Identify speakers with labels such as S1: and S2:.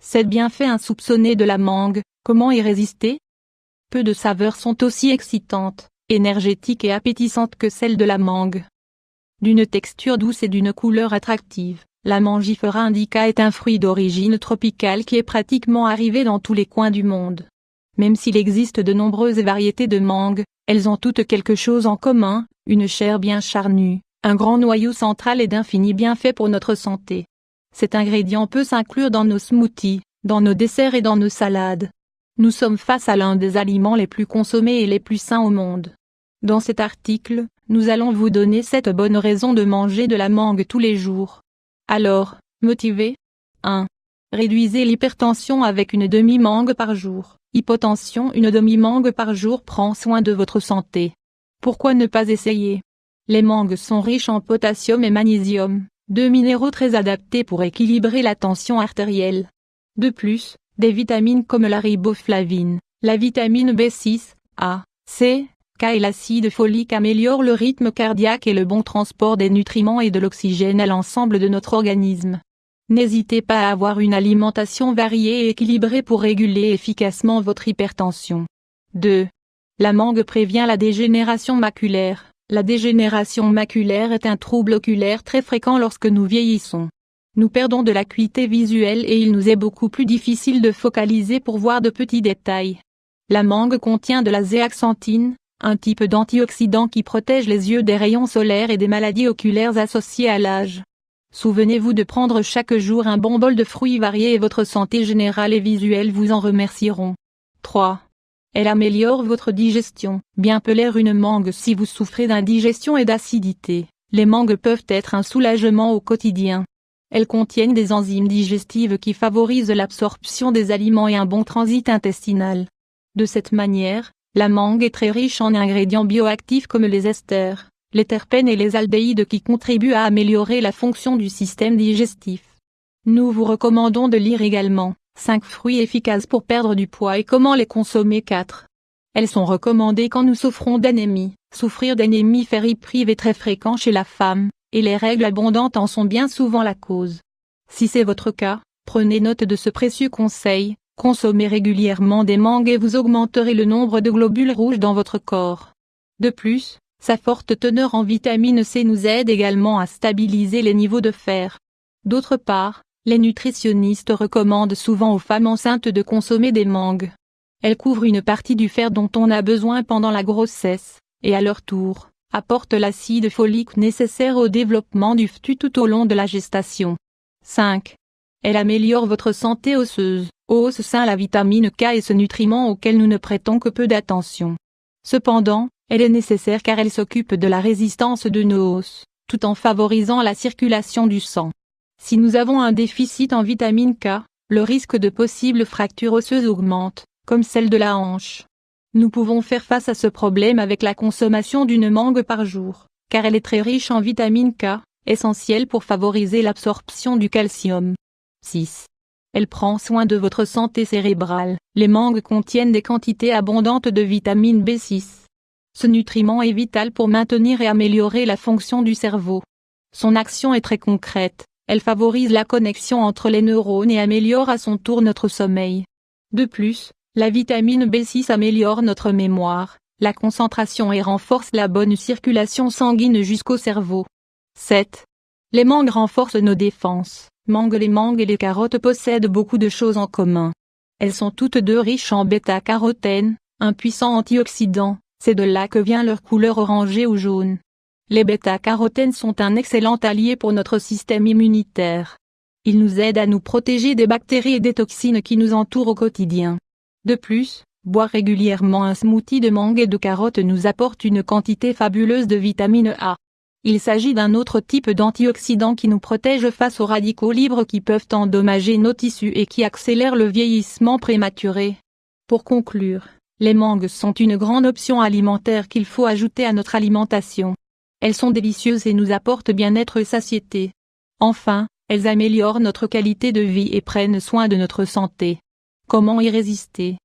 S1: 7 bienfaits insoupçonnés de la mangue, comment y résister? Peu de saveurs sont aussi excitantes, énergétiques et appétissantes que celles de la mangue. D'une texture douce et d'une couleur attractive, la Mangifera indica est un fruit d'origine tropicale qui est pratiquement arrivé dans tous les coins du monde. Même s'il existe de nombreuses variétés de mangue, elles ont toutes quelque chose en commun, une chair bien charnue, un grand noyau central et d'infinis bienfaits pour notre santé. Cet ingrédient peut s'inclure dans nos smoothies, dans nos desserts et dans nos salades. Nous sommes face à l'un des aliments les plus consommés et les plus sains au monde. Dans cet article, nous allons vous donner 7 bonnes raisons de manger de la mangue tous les jours. Alors, motivez. 1. Réduisez l'hypertension avec une demi-mangue par jour. Hypotension, une demi-mangue par jour prend soin de votre santé. Pourquoi ne pas essayer? Les mangues sont riches en potassium et magnésium, 2 minéraux très adaptés pour équilibrer la tension artérielle. De plus, des vitamines comme la riboflavine, la vitamine B6, A, C, K et l'acide folique améliorent le rythme cardiaque et le bon transport des nutriments et de l'oxygène à l'ensemble de notre organisme. N'hésitez pas à avoir une alimentation variée et équilibrée pour réguler efficacement votre hypertension. 2. La mangue prévient la dégénération maculaire. La dégénération maculaire est un trouble oculaire très fréquent lorsque nous vieillissons. Nous perdons de l'acuité visuelle et il nous est beaucoup plus difficile de focaliser pour voir de petits détails. La mangue contient de la zéaxanthine, un type d'antioxydant qui protège les yeux des rayons solaires et des maladies oculaires associées à l'âge. Souvenez-vous de prendre chaque jour un bon bol de fruits variés et votre santé générale et visuelle vous en remercieront. 3. Elle améliore votre digestion. Bien peler une mangue si vous souffrez d'indigestion et d'acidité. Les mangues peuvent être un soulagement au quotidien. Elles contiennent des enzymes digestives qui favorisent l'absorption des aliments et un bon transit intestinal. De cette manière, la mangue est très riche en ingrédients bioactifs comme les esters, les terpènes et les aldéhydes qui contribuent à améliorer la fonction du système digestif. Nous vous recommandons de lire également 5 fruits efficaces pour perdre du poids et comment les consommer. 4. Elles sont recommandées quand nous souffrons d'anémie. Souffrir d'anémie ferriprive est très fréquent chez la femme, et les règles abondantes en sont bien souvent la cause. Si c'est votre cas, prenez note de ce précieux conseil, consommez régulièrement des mangues et vous augmenterez le nombre de globules rouges dans votre corps. De plus, sa forte teneur en vitamine C nous aide également à stabiliser les niveaux de fer. D'autre part, les nutritionnistes recommandent souvent aux femmes enceintes de consommer des mangues. Elles couvrent une partie du fer dont on a besoin pendant la grossesse, et à leur tour, apportent l'acide folique nécessaire au développement du fœtus tout au long de la gestation. 5. Elle améliore votre santé osseuse. Os sain, la vitamine K est ce nutriment auquel nous ne prêtons que peu d'attention. Cependant, elle est nécessaire car elle s'occupe de la résistance de nos os, tout en favorisant la circulation du sang. Si nous avons un déficit en vitamine K, le risque de possibles fractures osseuses augmente, comme celle de la hanche. Nous pouvons faire face à ce problème avec la consommation d'une mangue par jour, car elle est très riche en vitamine K, essentielle pour favoriser l'absorption du calcium. 6. Elle prend soin de votre santé cérébrale. Les mangues contiennent des quantités abondantes de vitamine B6. Ce nutriment est vital pour maintenir et améliorer la fonction du cerveau. Son action est très concrète. Elle favorise la connexion entre les neurones et améliore à son tour notre sommeil. De plus, la vitamine B6 améliore notre mémoire, la concentration et renforce la bonne circulation sanguine jusqu'au cerveau. 7. Les mangues renforcent nos défenses. Les mangues et les carottes possèdent beaucoup de choses en commun. Elles sont toutes deux riches en bêta-carotène, un puissant antioxydant, c'est de là que vient leur couleur orangée ou jaune. Les bêta-carotènes sont un excellent allié pour notre système immunitaire. Ils nous aident à nous protéger des bactéries et des toxines qui nous entourent au quotidien. De plus, boire régulièrement un smoothie de mangue et de carottes nous apporte une quantité fabuleuse de vitamine A. Il s'agit d'un autre type d'antioxydant qui nous protège face aux radicaux libres qui peuvent endommager nos tissus et qui accélèrent le vieillissement prématuré. Pour conclure, les mangues sont une grande option alimentaire qu'il faut ajouter à notre alimentation. Elles sont délicieuses et nous apportent bien-être et satiété. Enfin, elles améliorent notre qualité de vie et prennent soin de notre santé. Comment y résister?